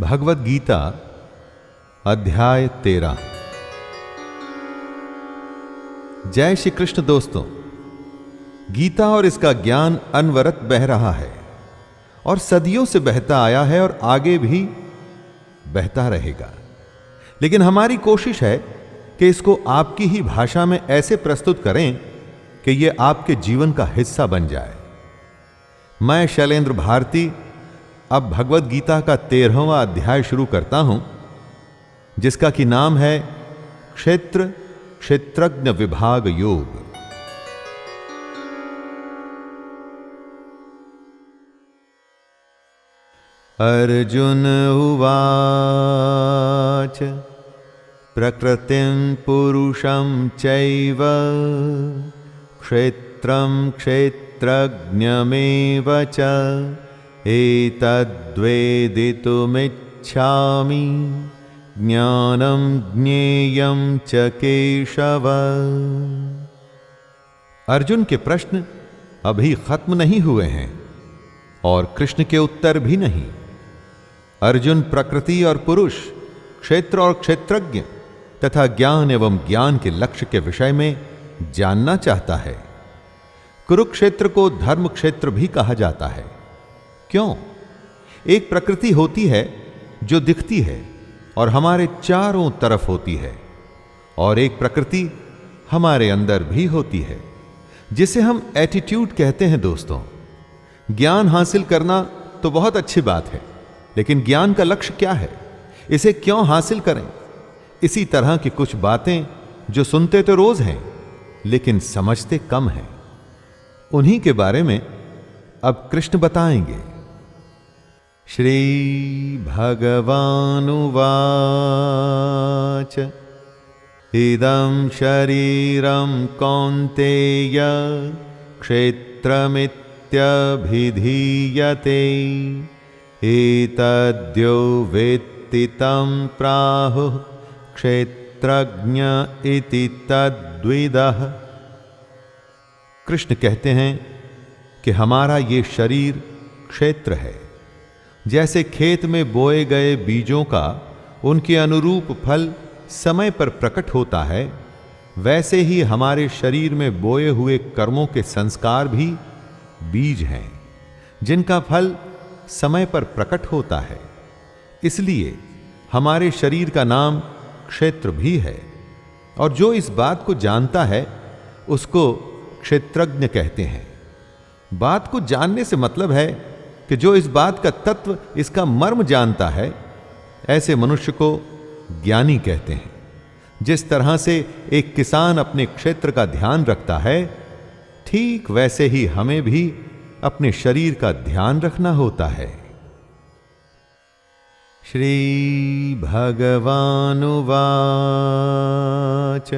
भगवद गीता अध्याय 13। जय श्री कृष्ण। दोस्तों, गीता और इसका ज्ञान अनवरत बह रहा है और सदियों से बहता आया है और आगे भी बहता रहेगा। लेकिन हमारी कोशिश है कि इसको आपकी ही भाषा में ऐसे प्रस्तुत करें कि यह आपके जीवन का हिस्सा बन जाए। मैं शैलेंद्र भारती अब भगवद गीता का 13वां अध्याय शुरू करता हूं, जिसका कि नाम है क्षेत्र क्षेत्रज्ञ विभाग योग। अर्जुन उवाच प्रकृतिं पुरुषं चैव क्षेत्रं क्षेत्रज्ञमेव च एतद्वेदितुमिच्छामि ज्ञानं ज्ञेयं च केशव। अर्जुन के प्रश्न अभी खत्म नहीं हुए हैं और कृष्ण के उत्तर भी नहीं। अर्जुन प्रकृति और पुरुष, क्षेत्र और क्षेत्रज्ञ तथा ज्ञान एवं ज्ञान के लक्ष्य के विषय में जानना चाहता है। कुरुक्षेत्र को धर्म क्षेत्र भी कहा जाता है। क्यों? एक प्रकृति होती है जो दिखती है और हमारे चारों तरफ होती है, और एक प्रकृति हमारे अंदर भी होती है जिसे हम एटीट्यूड कहते हैं। दोस्तों, ज्ञान हासिल करना तो बहुत अच्छी बात है, लेकिन ज्ञान का लक्ष्य क्या है? इसे क्यों हासिल करें? इसी तरह की कुछ बातें जो सुनते तो रोज हैं लेकिन समझते कम हैं, उन्हीं के बारे में अब कृष्ण बताएंगे। श्री भगवानुवाच इदं शरीरं कौन्तेय क्षेत्रमित्यभिधीयते एतद्यो वेत्ति तं प्राहुः क्षेत्रज्ञ इति तद्विदः। कृष्ण कहते हैं कि हमारा ये शरीर क्षेत्र है। जैसे खेत में बोए गए बीजों का उनके अनुरूप फल समय पर प्रकट होता है, वैसे ही हमारे शरीर में बोए हुए कर्मों के संस्कार भी बीज हैं, जिनका फल समय पर प्रकट होता है। इसलिए हमारे शरीर का नाम क्षेत्र भी है, और जो इस बात को जानता है उसको क्षेत्रज्ञ कहते हैं। बात को जानने से मतलब है कि जो इस बात का तत्व, इसका मर्म जानता है, ऐसे मनुष्य को ज्ञानी कहते हैं। जिस तरह से एक किसान अपने क्षेत्र का ध्यान रखता है, ठीक वैसे ही हमें भी अपने शरीर का ध्यान रखना होता है। श्री भगवानुवाच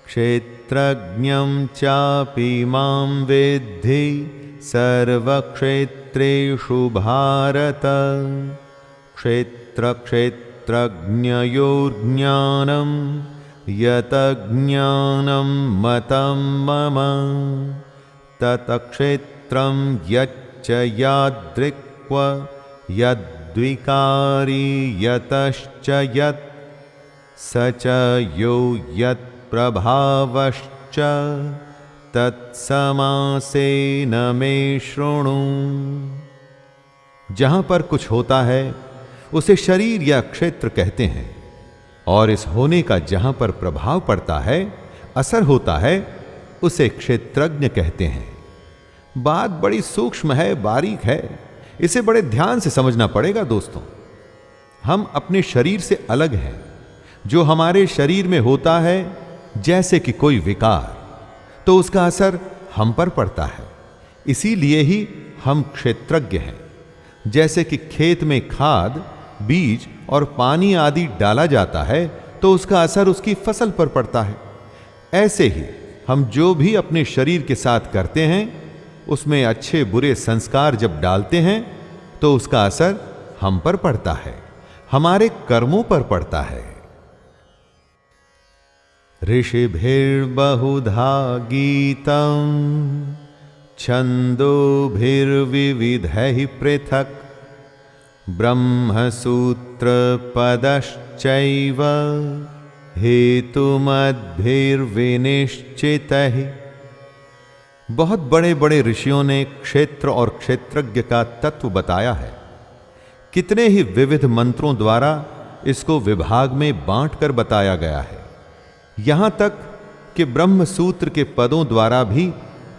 क्षेत्रज्ञं चापि मां विद्धि सर्वक्षेत्रेषु भारत क्षेत्रक्षेत्रज्ञयोर्ज्ञानं यतज्ञानं मतं मम तत्क्षेत्रं यच्च यादृक् यद्विकारी यतश्च यत् स च यो यत् प्रभावश्च तत्समासेन मे शृणु। जहां पर कुछ होता है उसे शरीर या क्षेत्र कहते हैं, और इस होने का जहां पर प्रभाव पड़ता है, असर होता है, उसे क्षेत्रज्ञ कहते हैं। बात बड़ी सूक्ष्म है, बारीक है, इसे बड़े ध्यान से समझना पड़ेगा। दोस्तों, हम अपने शरीर से अलग हैं। जो हमारे शरीर में होता है, जैसे कि कोई विकार, तो उसका असर हम पर पड़ता है। इसीलिए ही हम क्षेत्रज्ञ हैं। जैसे कि खेत में खाद, बीज और पानी आदि डाला जाता है तो उसका असर उसकी फसल पर पड़ता है, ऐसे ही हम जो भी अपने शरीर के साथ करते हैं, उसमें अच्छे बुरे संस्कार जब डालते हैं तो उसका असर हम पर पड़ता है, हमारे कर्मों पर पड़ता है। ऋषिभिर्बहुधा गीतं छन्दोभिर्विविधैः पृथक् ब्रह्मसूत्र पदश्चैव हेतुमद्भिर्विनिश्चितः। बहुत बड़े बड़े ऋषियों ने क्षेत्र और क्षेत्रज्ञ का तत्व बताया है। कितने ही विविध मंत्रों द्वारा इसको विभाग में बांटकर बताया गया है। यहां तक कि ब्रह्म सूत्र के पदों द्वारा भी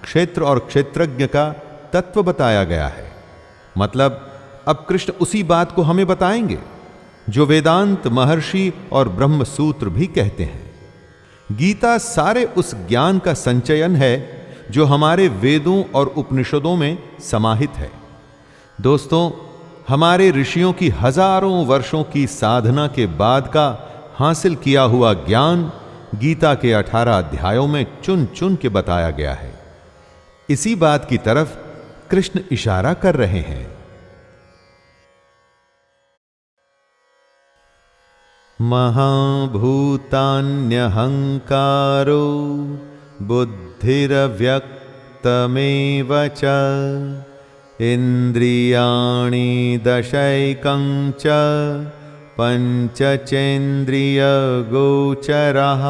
क्षेत्र और क्षेत्रज्ञ का तत्व बताया गया है। मतलब अब कृष्ण उसी बात को हमें बताएंगे जो वेदांत महर्षि और ब्रह्म सूत्र भी कहते हैं। गीता सारे उस ज्ञान का संचयन है जो हमारे वेदों और उपनिषदों में समाहित है। दोस्तों, हमारे ऋषियों की हजारों वर्षों की साधना के बाद का हासिल किया हुआ ज्ञान गीता के 18 अध्यायों में चुन चुन के बताया गया है। इसी बात की तरफ कृष्ण इशारा कर रहे हैं। महाभूतान्यहंकारो बुद्धिरव्यक्तमेव च इंद्रियाणि दशैकं च पंचचेन्द्रियगोचरः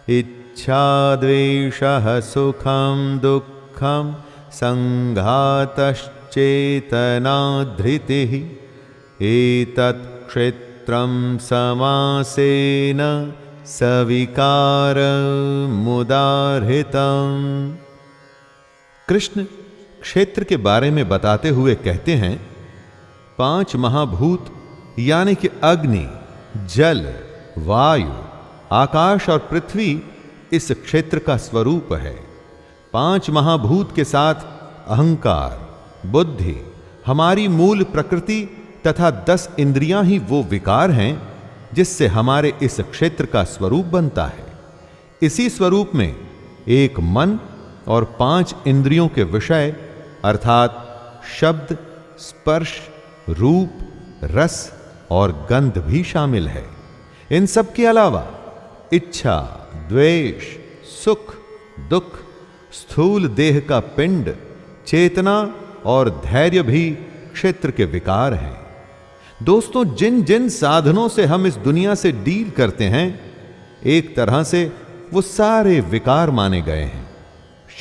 इच्छाद्वेषः सुखं दुःखं संघातश्चेतना धृतिः एतत् क्षेत्रं समासेन सविकारमुदाहृतम्। कृष्ण क्षेत्र के बारे में बताते हुए कहते हैं, 5 महाभूत यानी कि अग्नि, जल, वायु, आकाश और पृथ्वी इस क्षेत्र का स्वरूप है। 5 महाभूत के साथ अहंकार, बुद्धि, हमारी मूल प्रकृति तथा 10 इंद्रियां ही वो विकार हैं जिससे हमारे इस क्षेत्र का स्वरूप बनता है। इसी स्वरूप में एक मन और 5 इंद्रियों के विषय अर्थात शब्द, स्पर्श, रूप, रस और गंध भी शामिल है। इन सब के अलावा इच्छा, द्वेष, सुख, दुख, स्थूल देह का पिंड, चेतना और धैर्य भी क्षेत्र के विकार हैं। दोस्तों, जिन जिन साधनों से हम इस दुनिया से डील करते हैं, एक तरह से वो सारे विकार माने गए हैं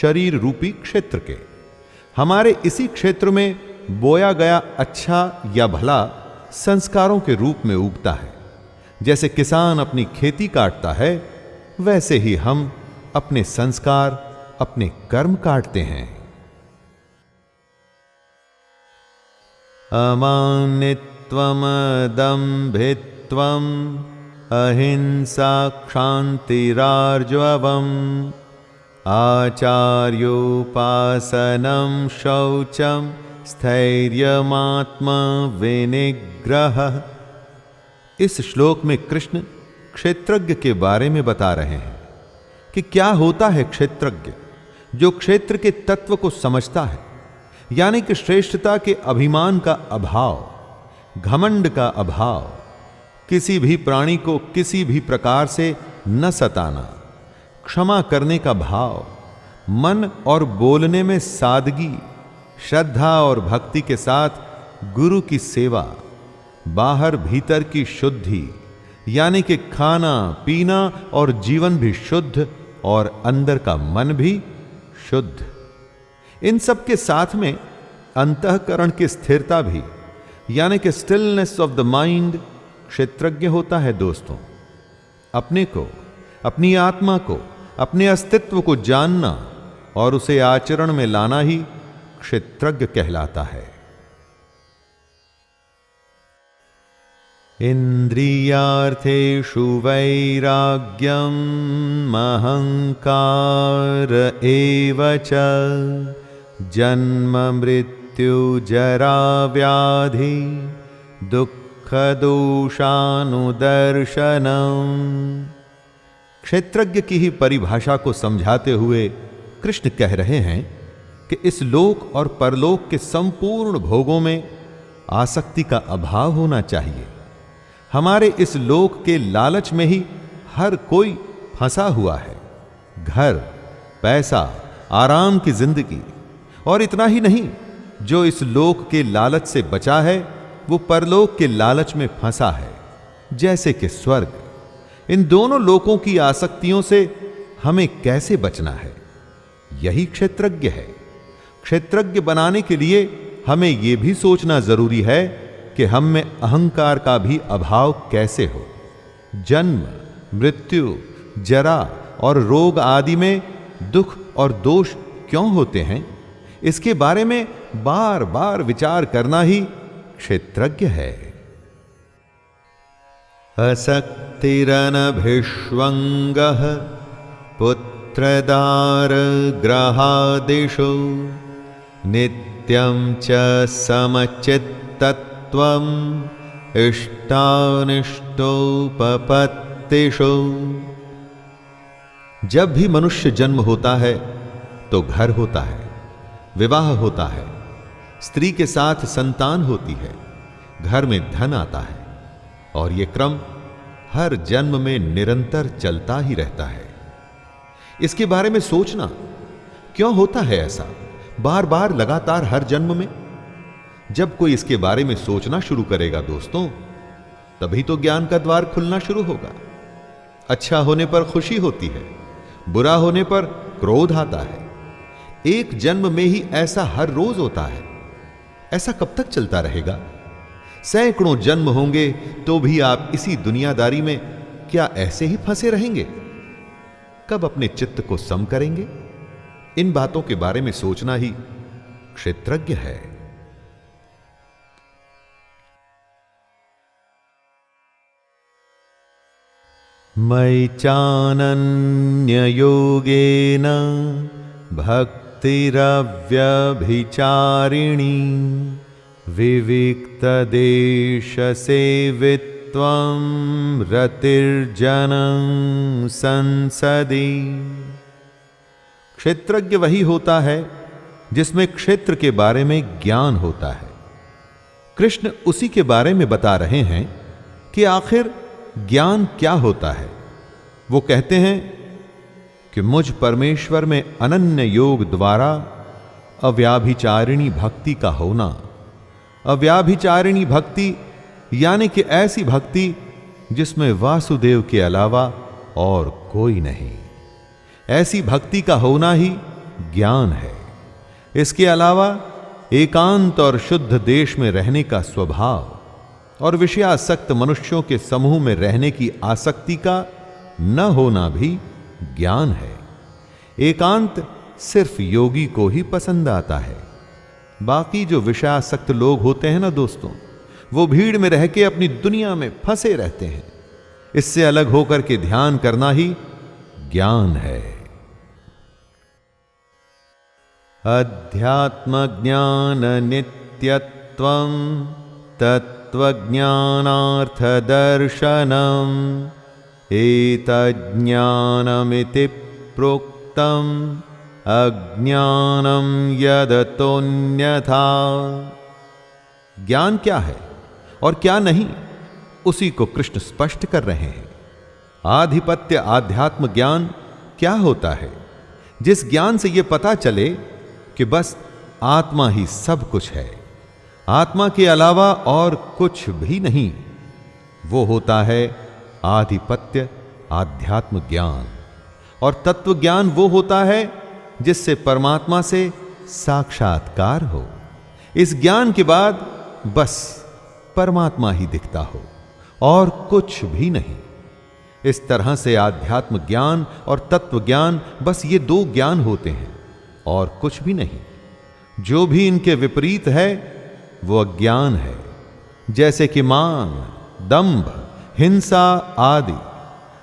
शरीर रूपी क्षेत्र के। हमारे इसी क्षेत्र में बोया गया अच्छा या भला संस्कारों के रूप में उगता है। जैसे किसान अपनी खेती काटता है, वैसे ही हम अपने संस्कार, अपने कर्म काटते हैं। अमानित्वम दंभित्वम अहिंसा क्षान्तिरार्जवम् आचार्योपासनं शौचं स्थैर्यमात्मा विनिग्रह। इस श्लोक में कृष्ण क्षेत्रज्ञ के बारे में बता रहे हैं कि क्या होता है क्षेत्रज्ञ, जो क्षेत्र के तत्व को समझता है, यानी कि श्रेष्ठता के अभिमान का अभाव, घमंड का अभाव, किसी भी प्राणी को किसी भी प्रकार से न सताना, क्षमा करने का भाव, मन और बोलने में सादगी, श्रद्धा और भक्ति के साथ गुरु की सेवा, बाहर भीतर की शुद्धि यानी कि खाना पीना और जीवन भी शुद्ध और अंदर का मन भी शुद्ध। इन सब के साथ में अंतःकरण की स्थिरता भी यानी कि स्टिलनेस ऑफ द माइंड क्षेत्रज्ञ होता है। दोस्तों, अपने को, अपनी आत्मा को, अपने अस्तित्व को जानना और उसे आचरण में लाना ही क्षेत्रज्ञ कहलाता है। इंद्रियार्थेषु वैराग्यम् अहंकार एव च जन्म मृत्यु जरा व्याधि दुख दोषानुदर्शनम्। क्षेत्रज्ञ की ही परिभाषा को समझाते हुए कृष्ण कह रहे हैं कि इस लोक और परलोक के संपूर्ण भोगों में आसक्ति का अभाव होना चाहिए। हमारे इस लोक के लालच में ही हर कोई फंसा हुआ है। घर, पैसा, आराम की जिंदगी, और इतना ही नहीं, जो इस लोक के लालच से बचा है वो परलोक के लालच में फंसा है, जैसे कि स्वर्ग। इन दोनों लोकों की आसक्तियों से हमें कैसे बचना है, यही क्षेत्रज्ञ है। क्षेत्रज्ञ बनाने के लिए हमें यह भी सोचना जरूरी है कि हम में अहंकार का भी अभाव कैसे हो। जन्म, मृत्यु, जरा और रोग आदि में दुख और दोष क्यों होते हैं, इसके बारे में बार बार विचार करना ही क्षेत्रज्ञ है। असक्तिरनभिष्वंगः पुत्रदार ग्रहादिषु नित्यं च समचित्तत्वम् इष्टानिष्टोपपत्तिषु। जब भी मनुष्य जन्म होता है तो घर होता है, विवाह होता है, स्त्री के साथ संतान होती है, घर में धन आता है, और यह क्रम हर जन्म में निरंतर चलता ही रहता है। इसके बारे में सोचना क्यों होता है ऐसा, बार बार लगातार हर जन्म में। जब कोई इसके बारे में सोचना शुरू करेगा दोस्तों, तभी तो ज्ञान का द्वार खुलना शुरू होगा। अच्छा होने पर खुशी होती है, बुरा होने पर क्रोध आता है। एक जन्म में ही ऐसा हर रोज होता है। ऐसा कब तक चलता रहेगा? सैकड़ों जन्म होंगे तो भी आप इसी दुनियादारी में क्या ऐसे ही फंसे रहेंगे? कब अपने चित्त को सम करेंगे? इन बातों के बारे में सोचना ही क्षेत्रज्ञ है। मयि चानन्ययोगेन भक्तिरव्यभिचारिणी विविक्तदेशसेवित्वं रतिर्जनं संसदि। क्षेत्रज्ञ वही होता है जिसमें क्षेत्र के बारे में ज्ञान होता है। कृष्ण उसी के बारे में बता रहे हैं कि आखिर ज्ञान क्या होता है। वो कहते हैं कि मुझ परमेश्वर में अनन्य योग द्वारा अव्याभिचारिणी भक्ति का होना। अव्याभिचारिणी भक्ति यानी कि ऐसी भक्ति जिसमें वासुदेव के अलावा और कोई नहीं। ऐसी भक्ति का होना ही ज्ञान है। इसके अलावा एकांत और शुद्ध देश में रहने का स्वभाव और विषयासक्त मनुष्यों के समूह में रहने की आसक्ति का न होना भी ज्ञान है। एकांत सिर्फ योगी को ही पसंद आता है। बाकी जो विषयासक्त लोग होते हैं ना दोस्तों, वो भीड़ में रह के अपनी दुनिया में फंसे रहते हैं। इससे अलग होकर के ध्यान करना ही ज्ञान है। अध्यात्म ज्ञान नित्यत्वं तत्त्वज्ञानार्थ दर्शनम् एतज्ज्ञानमिति प्रोक्तम् अज्ञानम यदतोन्यथा। ज्ञान क्या है और क्या नहीं, उसी को कृष्ण स्पष्ट कर रहे हैं। आधिपत्य आध्यात्म ज्ञान क्या होता है? जिस ज्ञान से यह पता चले कि बस आत्मा ही सब कुछ है, आत्मा के अलावा और कुछ भी नहीं, वो होता है आधिपत्य आध्यात्म ज्ञान। और तत्व ज्ञान वो होता है जिससे परमात्मा से साक्षात्कार हो। इस ज्ञान के बाद बस परमात्मा ही दिखता हो और कुछ भी नहीं। इस तरह से आध्यात्म ज्ञान और तत्व ज्ञान, बस ये दो ज्ञान होते हैं और कुछ भी नहीं। जो भी इनके विपरीत है वो अज्ञान है, जैसे कि मान, दंभ, हिंसा आदि।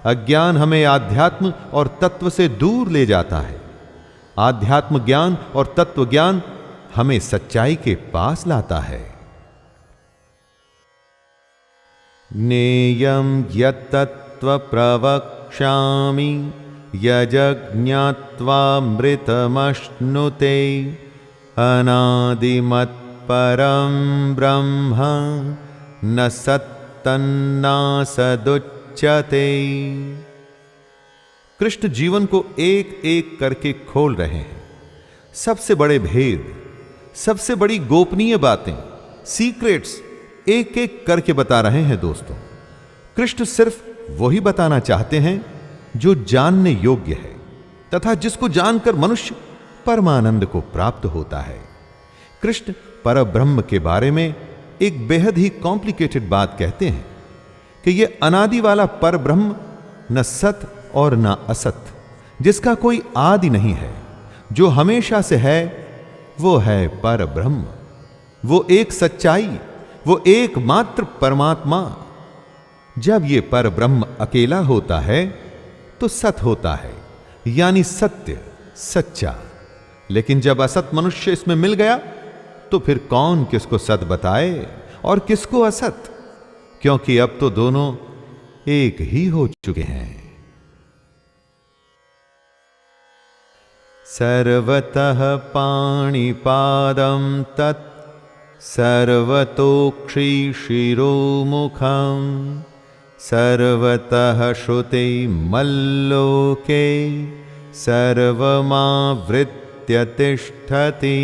अज्ञान हमें आध्यात्म और तत्व से दूर ले जाता है। आध्यात्म ज्ञान और तत्व ज्ञान हमें सच्चाई के पास लाता है। ज्ञेयं यत्तत्व प्रवक्ष्यामि यज्ञात्वामृतमश्नुते अनादिमत्परं ब्रह्म न सत्तन्नासदुच्यते। कृष्ण जीवन को एक एक करके खोल रहे हैं। सबसे बड़े भेद, सबसे बड़ी गोपनीय बातें, सीक्रेट्स एक एक करके बता रहे हैं दोस्तों। कृष्ण सिर्फ वही बताना चाहते हैं जो जानने योग्य है तथा जिसको जानकर मनुष्य परमानंद को प्राप्त होता है। कृष्ण परब्रह्म के बारे में एक बेहद ही कॉम्प्लिकेटेड बात कहते हैं कि यह अनादि वाला परब्रह्म न सत और न असत, जिसका कोई आदि नहीं है, जो हमेशा से है, वो है परब्रह्म। वो एक सच्चाई, वो एकमात्र परमात्मा। जब ये परब्रह्म अकेला होता है तो सत होता है, यानी सत्य, सच्चा। लेकिन जब असत मनुष्य इसमें मिल गया तो फिर कौन किसको सत बताए और किसको असत, क्योंकि अब तो दोनों एक ही हो चुके हैं। सर्वतः पाणिपादं तत् सर्वतोक्षि शिरोमुखं सर्वतः श्रुते मल्लोके सर्वमावृत्य तिष्ठति।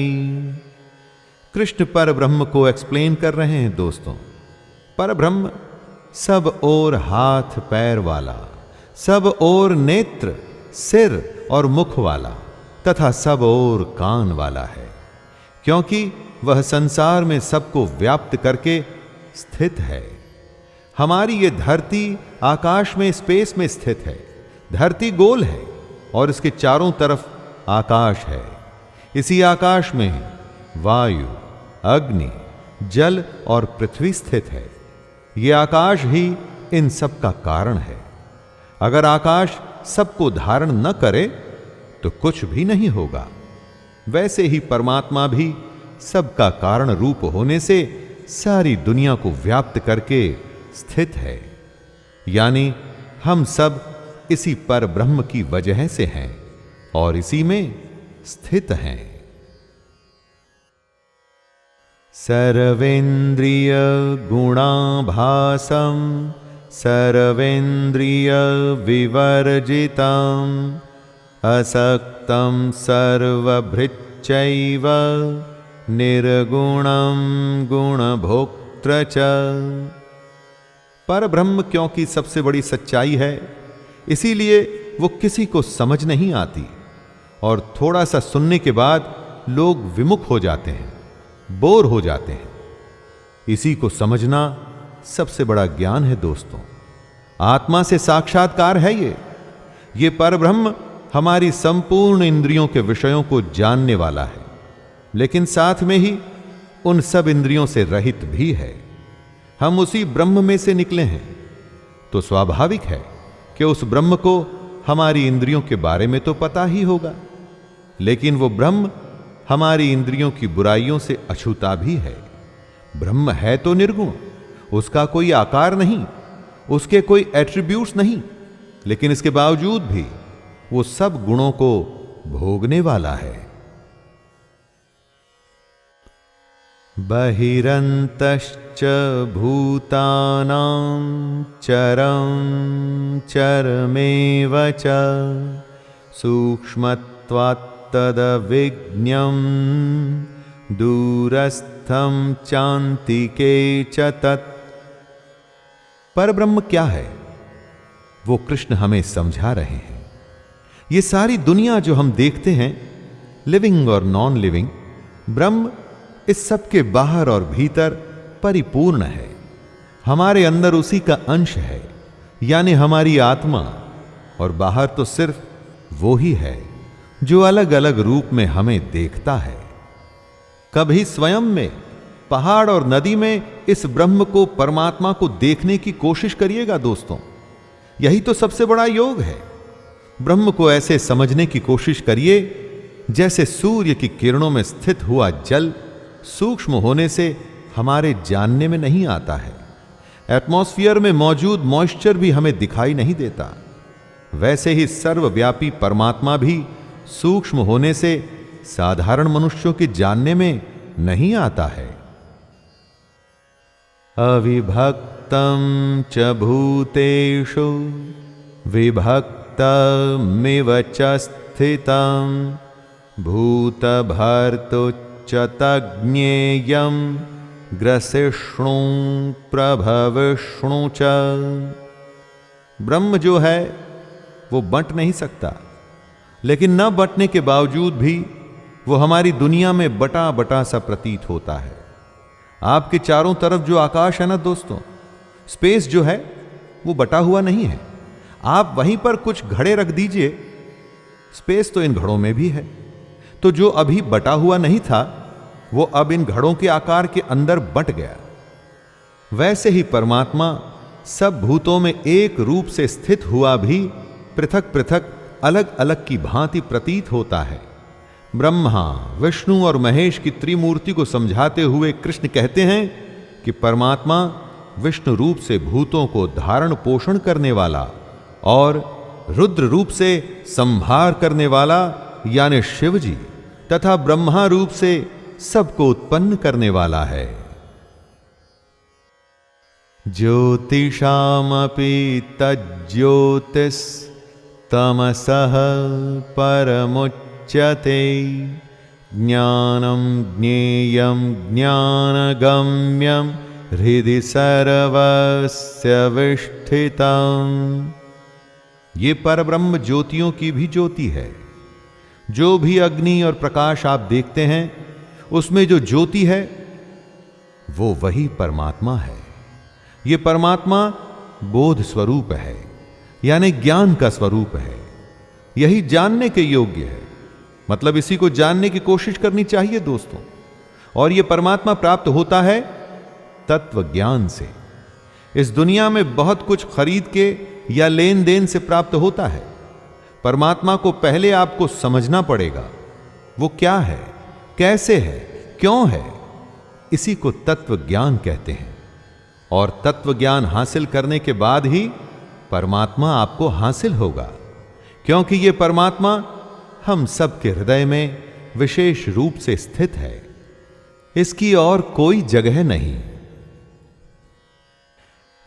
कृष्ण परब्रह्म को एक्सप्लेन कर रहे हैं दोस्तों। परब्रह्म सब ओर हाथ पैर वाला, सब ओर नेत्र, सिर और मुख वाला तथा सब ओर कान वाला है, क्योंकि वह संसार में सबको व्याप्त करके स्थित है। हमारी ये धरती आकाश में, स्पेस में स्थित है। धरती गोल है और इसके चारों तरफ आकाश है। इसी आकाश में वायु, अग्नि, जल और पृथ्वी स्थित है। ये आकाश ही इन सब का कारण है। अगर आकाश सबको धारण न करे तो कुछ भी नहीं होगा। वैसे ही परमात्मा भी सबका कारण रूप होने से सारी दुनिया को व्याप्त करके स्थित है, यानी हम सब इसी परब्रह्म की वजह से हैं और इसी में स्थित हैं। सर्वेन्द्रिय गुणाभासं सर्वेन्द्रिय विवर्जितं असक्तं सर्वभृच्चैव निर्गुणं गुणभोक्त्र च। परब्रह्म क्योंकि सबसे बड़ी सच्चाई है, इसीलिए वो किसी को समझ नहीं आती और थोड़ा सा सुनने के बाद लोग विमुख हो जाते हैं, बोर हो जाते हैं। इसी को समझना सबसे बड़ा ज्ञान है दोस्तों। आत्मा से साक्षात्कार है ये परब्रह्म हमारी संपूर्ण इंद्रियों के विषयों को जानने वाला है, लेकिन साथ में ही उन सब इंद्रियों से रहित भी है। हम उसी ब्रह्म में से निकले हैं, तो स्वाभाविक है कि उस ब्रह्म को हमारी इंद्रियों के बारे में तो पता ही होगा, लेकिन वो ब्रह्म हमारी इंद्रियों की बुराइयों से अछूता भी है। ब्रह्म है तो निर्गुण, उसका कोई आकार नहीं, उसके कोई एट्रीब्यूट्स नहीं, लेकिन इसके बावजूद भी वो सब गुणों को भोगने वाला है। बहिरन्तश्च भूतानां चरं चरमेव च सूक्ष्मत्वात् तदविज्ञं दूरस्थं चान्तिके च तत्। परब्रह्म क्या है वो कृष्ण हमें समझा रहे हैं। ये सारी दुनिया जो हम देखते हैं, लिविंग और नॉन लिविंग, ब्रह्म इस सब के बाहर और भीतर परिपूर्ण है। हमारे अंदर उसी का अंश है, यानी हमारी आत्मा, और बाहर तो सिर्फ वो ही है जो अलग अलग रूप में हमें देखता है। कभी स्वयं में, पहाड़ और नदी में इस ब्रह्म को, परमात्मा को देखने की कोशिश करिएगा दोस्तों। यही तो सबसे बड़ा योग है। ब्रह्म को ऐसे समझने की कोशिश करिए जैसे सूर्य की किरणों में स्थित हुआ जल सूक्ष्म होने से हमारे जानने में नहीं आता है। एटमॉस्फेयर में मौजूद मॉइस्चर भी हमें दिखाई नहीं देता। वैसे ही सर्वव्यापी परमात्मा भी सूक्ष्म होने से साधारण मनुष्यों के जानने में नहीं आता है। अविभक्तं च भूतेषु विभक्तमिव च स्थितं भूतभर्तृ च तज्ज्ञेयं ग्रसिष्णु प्रभविष्णु च। ब्रह्म जो है वो बंट नहीं सकता, लेकिन न बंटने के बावजूद भी वो हमारी दुनिया में बटा बटा सा प्रतीत होता है। आपके चारों तरफ जो आकाश है ना दोस्तों, स्पेस जो है वो बटा हुआ नहीं है। आप वहीं पर कुछ घड़े रख दीजिए, स्पेस तो इन घड़ों में भी है। तो जो अभी बटा हुआ नहीं था वो अब इन घड़ों के आकार के अंदर बंट गया। वैसे ही परमात्मा सब भूतों में एक रूप से स्थित हुआ भी पृथक पृथक अलग अलग की भांति प्रतीत होता है। ब्रह्मा, विष्णु और महेश की त्रिमूर्ति को समझाते हुए कृष्ण कहते हैं कि परमात्मा विष्णु रूप से भूतों को धारण पोषण करने वाला और रुद्र रूप से संहार करने वाला यानी शिव जी, तथा ब्रह्मा रूप से सबको उत्पन्न करने वाला है। ज्योतिषामपि तज्ज्योतिस् तमसः परमुच्यते। ज्ञानं ज्ञेयं ज्ञानगम्यं हृदि सर्वस्य विष्ठितम्। ये परब्रह्म ज्योतियों की भी ज्योति है। जो भी अग्नि और प्रकाश आप देखते हैं उसमें जो ज्योति है वो वही परमात्मा है। ये परमात्मा बोध स्वरूप है, यानी ज्ञान का स्वरूप है। यही जानने के योग्य है, मतलब इसी को जानने की कोशिश करनी चाहिए दोस्तों। और यह परमात्मा प्राप्त होता है तत्व ज्ञान से। इस दुनिया में बहुत कुछ खरीद के या लेन देन से प्राप्त होता है। परमात्मा को पहले आपको समझना पड़ेगा, वो क्या है, कैसे है, क्यों है। इसी को तत्व ज्ञान कहते हैं। और तत्व ज्ञान हासिल करने के बाद ही परमात्मा आपको हासिल होगा, क्योंकि ये परमात्मा हम सबके हृदय में विशेष रूप से स्थित है। इसकी और कोई जगह नहीं।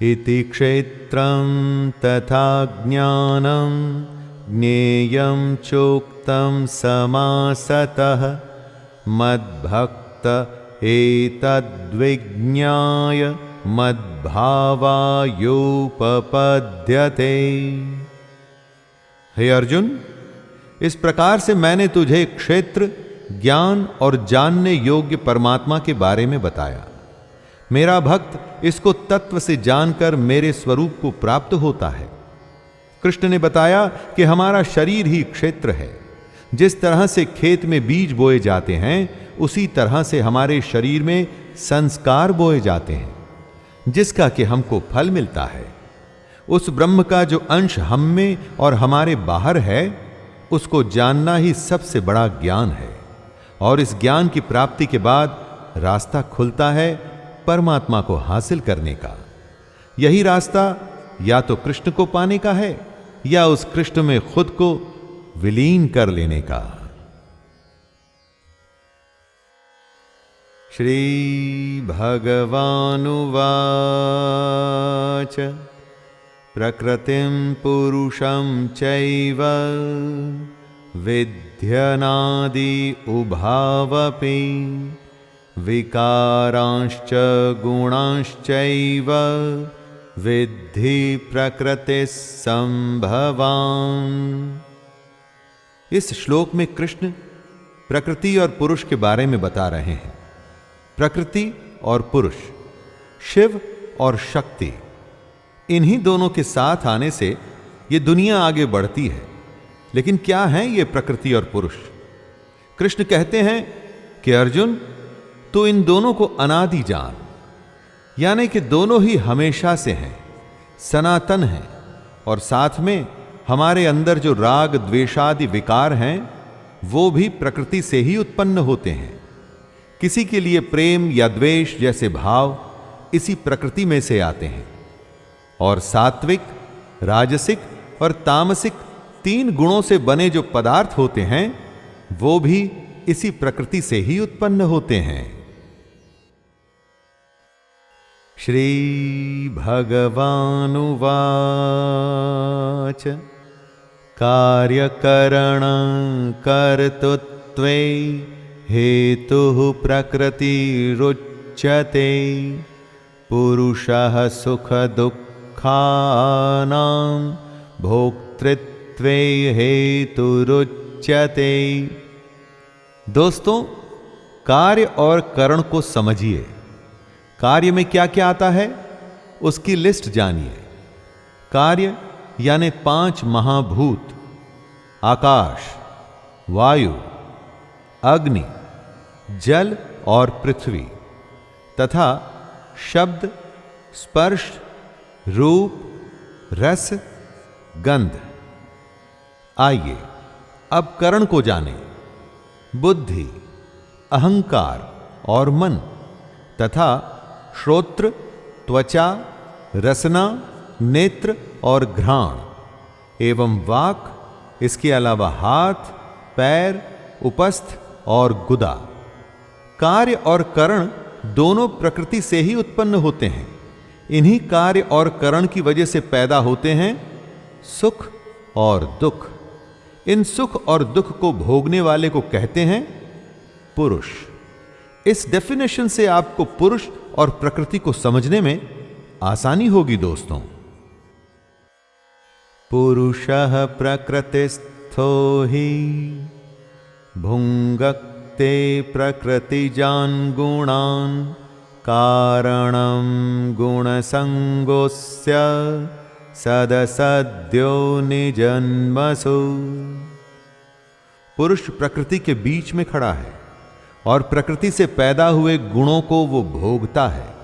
इति क्षेत्रं तथा ज्ञानं ज्ञेयं चोक्तं समासतः मद्भक्त एतद्विज्ञाय मद्भावायोपपद्यते। हे अर्जुन, इस प्रकार से मैंने तुझे क्षेत्र, ज्ञान और जानने योग्य परमात्मा के बारे में बताया। मेरा भक्त इसको तत्व से जानकर मेरे स्वरूप को प्राप्त होता है। कृष्ण ने बताया कि हमारा शरीर ही क्षेत्र है। जिस तरह से खेत में बीज बोए जाते हैं उसी तरह से हमारे शरीर में संस्कार बोए जाते हैं, जिसका कि हमको फल मिलता है। उस ब्रह्म का जो अंश हम में और हमारे बाहर है उसको जानना ही सबसे बड़ा ज्ञान है। और इस ज्ञान की प्राप्ति के बाद रास्ता खुलता है परमात्मा को हासिल करने का। यही रास्ता या तो कृष्ण को पाने का है या उस कृष्ण में खुद को विलीन कर लेने का। श्री भगवानुवाच प्रकृतिं पुरुषं चैव विध्यनादि उभावपि विकारांश्च गुणांश्चैव विद्धि प्रकृतिः संभवान्। इस श्लोक में कृष्ण प्रकृति और पुरुष के बारे में बता रहे हैं। प्रकृति और पुरुष, शिव और शक्ति, इन्हीं दोनों के साथ आने से ये दुनिया आगे बढ़ती है। लेकिन क्या है ये प्रकृति और पुरुष? कृष्ण कहते हैं कि अर्जुन, तो इन दोनों को अनादि जान, यानी कि दोनों ही हमेशा से हैं, सनातन हैं। और साथ में हमारे अंदर जो राग द्वेषादि विकार हैं वो भी प्रकृति से ही उत्पन्न होते हैं। किसी के लिए प्रेम या द्वेष जैसे भाव इसी प्रकृति में से आते हैं। और सात्विक, राजसिक और तामसिक तीन गुणों से बने जो पदार्थ होते हैं वो भी इसी प्रकृति से ही उत्पन्न होते हैं। श्री भगवानुवाच कार्यकरण कर्तृत्वे हेतुः प्रकृतिरुच्यते पुरुषः सुख दुःखानां भोक्तृत्वे हेतुरुच्यते। दोस्तों, कार्य और करण को समझिए। कार्य में क्या क्या आता है उसकी लिस्ट जानिए। कार्य यानी 5 महाभूत, आकाश, वायु, अग्नि, जल और पृथ्वी, तथा शब्द, स्पर्श, रूप, रस, गंध। आइए अब करण को जानें। बुद्धि, अहंकार और मन, तथा श्रोत्र, त्वचा, रसना, नेत्र और घ्राण एवं वाक, इसके अलावा हाथ, पैर, उपस्थ और गुदा। कार्य और करण दोनों प्रकृति से ही उत्पन्न होते हैं। इन्हीं कार्य और करण की वजह से पैदा होते हैं सुख और दुख। इन सुख और दुख को भोगने वाले को कहते हैं पुरुष। इस डेफिनेशन से आपको पुरुष और प्रकृति को समझने में आसानी होगी दोस्तों। पुरुषः प्रकृतिस्थो हि भुंगक्ते प्रकृतिजान् गुणान् कारणं गुणसंगोस्य सदसद्यो निजन्मसु। पुरुष प्रकृति के बीच में खड़ा है और प्रकृति से पैदा हुए गुणों को वो भोगता है।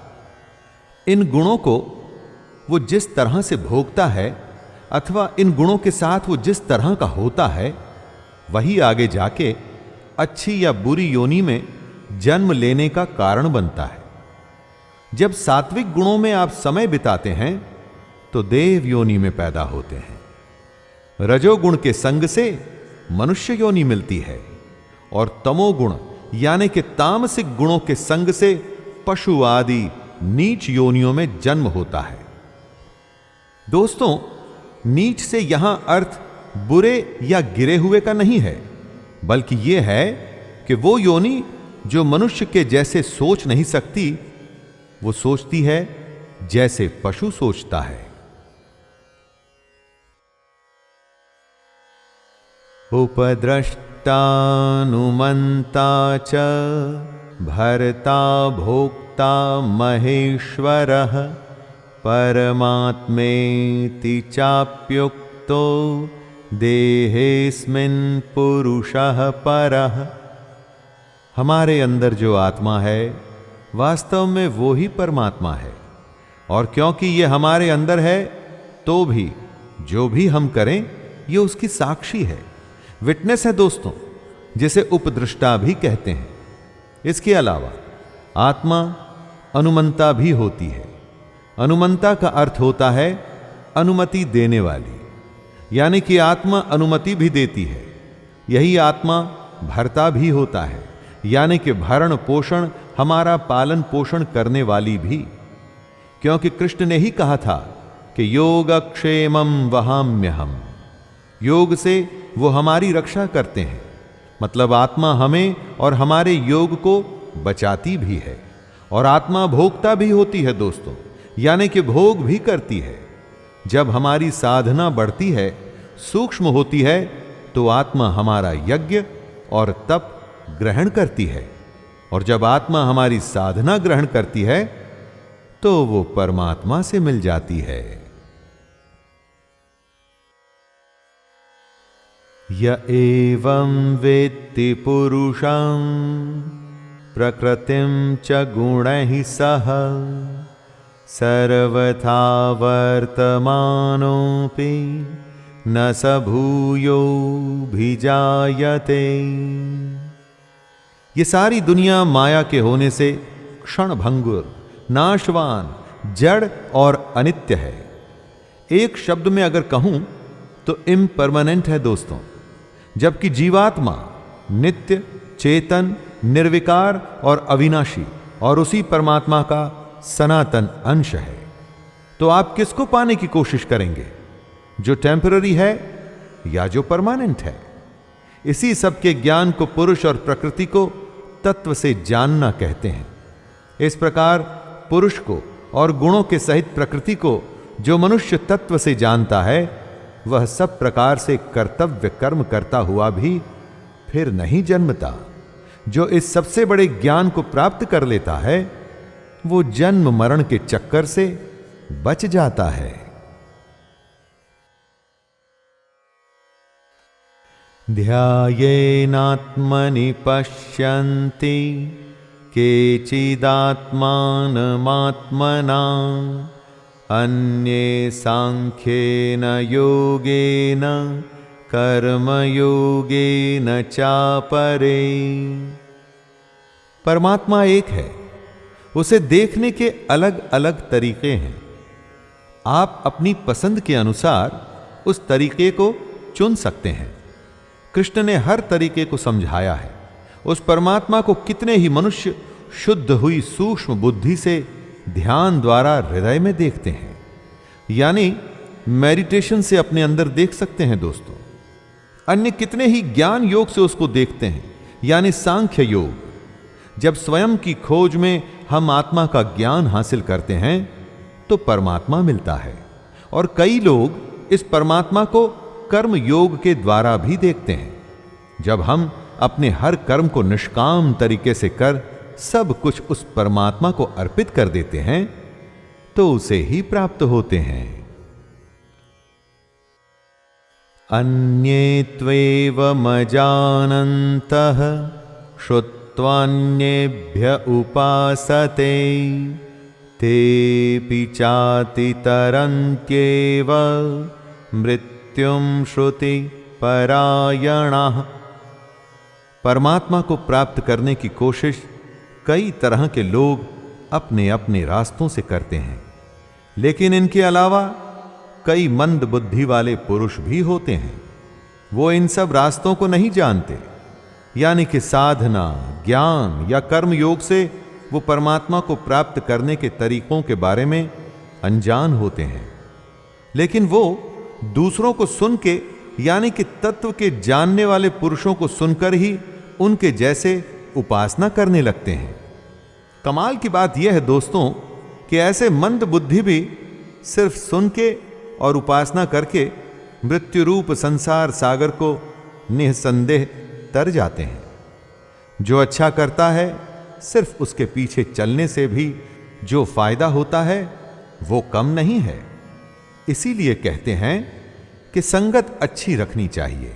इन गुणों को वो जिस तरह से भोगता है अथवा इन गुणों के साथ वो जिस तरह का होता है, वही आगे जाके अच्छी या बुरी योनि में जन्म लेने का कारण बनता है। जब सात्विक गुणों में आप समय बिताते हैं तो देव योनि में पैदा होते हैं। रजोगुण के संग से मनुष्य योनि मिलती है और तमोगुण यानी कि तामसिक गुणों के संग से पशु आदि नीच योनियों में जन्म होता है। दोस्तों, नीच से यहां अर्थ बुरे या गिरे हुए का नहीं है, बल्कि यह है कि वो योनि जो मनुष्य के जैसे सोच नहीं सकती, वो सोचती है जैसे पशु सोचता है। उपद्रष्टानुमन्ता च भर्ता भोक्ता महेश्वरः परमात्मेति चाप्युक्तो देहेस्मिन् पुरुषः परः। हमारे अंदर जो आत्मा है वास्तव में वो ही परमात्मा है, और क्योंकि ये हमारे अंदर है तो भी जो भी हम करें ये उसकी साक्षी है, विटनेस है दोस्तों, जिसे उपदृष्टा भी कहते हैं। इसके अलावा आत्मा अनुमंता भी होती है। अनुमंता का अर्थ होता है अनुमति देने वाली, यानी कि आत्मा अनुमति भी देती है। यही आत्मा भर्ता भी होता है, यानी कि भरण पोषण, हमारा पालन पोषण करने वाली भी। क्योंकि कृष्ण ने ही कहा था कि योगक्षेमं वहाम्यहम्। योग से वो हमारी रक्षा करते हैं, मतलब आत्मा हमें और हमारे योग को बचाती भी है। और आत्मा भोगता भी होती है दोस्तों, यानी कि भोग भी करती है। जब हमारी साधना बढ़ती है, सूक्ष्म होती है, तो आत्मा हमारा यज्ञ और तप ग्रहण करती है। और जब आत्मा हमारी साधना ग्रहण करती है तो वो परमात्मा से मिल जाती है। य एवं वेत्ति पुरुषं प्रकृतिं च गुणैः सह सर्वथा वर्तमानोऽपि न स भूयोऽभिजायते। ये सारी दुनिया माया के होने से क्षणभंगुर, नाशवान, जड़ और अनित्य है। एक शब्द में अगर कहूं तो इम्परमानेंट है दोस्तों, जबकि जीवात्मा नित्य, चेतन, निर्विकार और अविनाशी और उसी परमात्मा का सनातन अंश है। तो आप किसको पाने की कोशिश करेंगे, जो टेम्पररी है या जो परमानेंट है? इसी सब के ज्ञान को पुरुष और प्रकृति को तत्व से जानना कहते हैं। इस प्रकार पुरुष को और गुणों के सहित प्रकृति को जो मनुष्य तत्व से जानता है, वह सब प्रकार से कर्तव्य कर्म करता हुआ भी फिर नहीं जन्मता। जो इस सबसे बड़े ज्ञान को प्राप्त कर लेता है, वो जन्म मरण के चक्कर से बच जाता है। ध्यायेनात्मनि पश्यन्ति केचिदात्मानमात्मना अन्ये सांख्येन योगेन कर्मयोगेन चापरे। परमात्मा एक है, उसे देखने के अलग अलग तरीके हैं। आप अपनी पसंद के अनुसार उस तरीके को चुन सकते हैं। कृष्ण ने हर तरीके को समझाया है। उस परमात्मा को कितने ही मनुष्य शुद्ध हुई सूक्ष्म बुद्धि से ध्यान द्वारा हृदय में देखते हैं, यानी मेडिटेशन से अपने अंदर देख सकते हैं दोस्तों। अन्य कितने ही ज्ञान योग से उसको देखते हैं, यानी सांख्य योग। जब स्वयं की खोज में हम आत्मा का ज्ञान हासिल करते हैं तो परमात्मा मिलता है। और कई लोग इस परमात्मा को कर्म योग के द्वारा भी देखते हैं। जब हम अपने हर कर्म को निष्काम तरीके से कर सब कुछ उस परमात्मा को अर्पित कर देते हैं तो उसे ही प्राप्त होते हैं। अन्ये त्वेवमजानन्तः श्रुत्वान्येभ्य उपासते तेऽपि चातितरन्त्येव मृत्युं श्रुति परायणाः। परमात्मा को प्राप्त करने की कोशिश कई तरह के लोग अपने अपने रास्तों से करते हैं, लेकिन इनके अलावा कई मंद बुद्धि वाले पुरुष भी होते हैं। वो इन सब रास्तों को नहीं जानते, यानी कि साधना, ज्ञान या कर्म योग से वो परमात्मा को प्राप्त करने के तरीकों के बारे में अनजान होते हैं। लेकिन वो दूसरों को सुन के, यानी कि तत्व के जानने वाले पुरुषों को सुनकर ही उनके जैसे उपासना करने लगते हैं। कमाल की बात यह है दोस्तों कि ऐसे मंद बुद्धि भी सिर्फ सुन के और उपासना करके मृत्यु रूप संसार सागर को निसंदेह तर जाते हैं। जो अच्छा करता है, सिर्फ उसके पीछे चलने से भी जो फायदा होता है वो कम नहीं है। इसीलिए कहते हैं कि संगत अच्छी रखनी चाहिए।